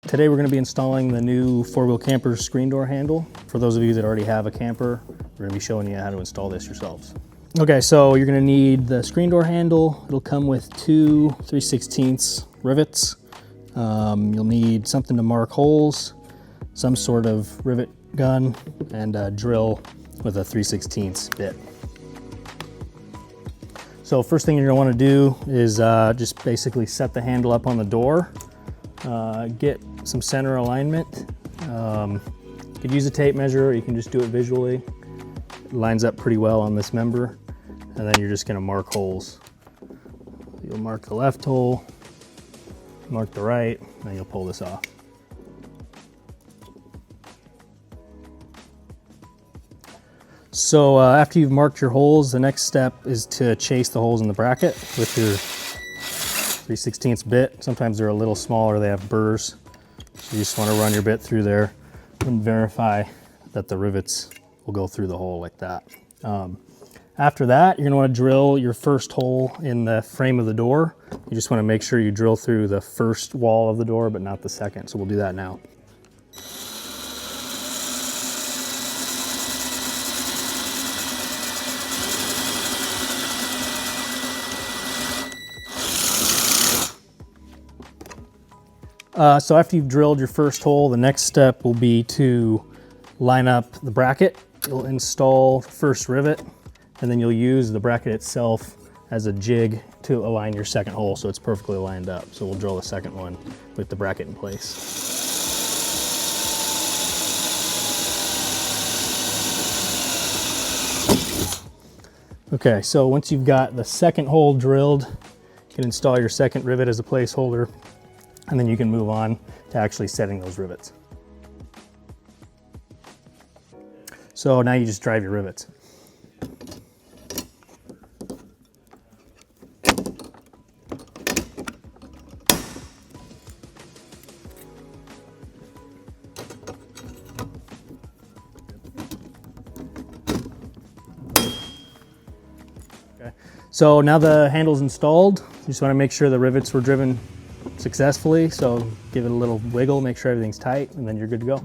Today we're going to be installing the new four-wheel camper screen door handle. For those of you that already have a camper, we're going to be showing you how to install this yourselves. Okay, so you're going to need the screen door handle. It'll come with two 3/16 rivets. You'll need something to mark holes, some sort of rivet gun, and a drill with a 3/16 bit. So first thing you're going to want to do is just basically set the handle up on the door. Get some center alignment. You could use a tape measure, or you can just do it visually. It lines up pretty well on this member, and then you're just going to mark holes. You'll mark the left hole, mark the right, and you'll pull this off. So after you've marked your holes, the next step is to chase the holes in the bracket with your 3/16 bit. Sometimes they're a little smaller, they have burrs. So you just want to run your bit through there and verify that the rivets will go through the hole like that. After that, you're going to want to drill your first hole in the frame of the door. You just want to make sure you drill through the first wall of the door, but not the second. So we'll do that now. So after you've drilled your first hole, the next step will be to line up the bracket. You'll install the first rivet, and then you'll use the bracket itself as a jig to align your second hole so it's perfectly lined up. So we'll drill the second one with the bracket in place. Okay, so once you've got the second hole drilled, you can install your second rivet as a placeholder, and then you can move on to actually setting those rivets. So now you just drive your rivets. Okay. So now the handle's installed. You just want to make sure the rivets were driven successfully, so give it a little wiggle, make sure everything's tight, and then you're good to go.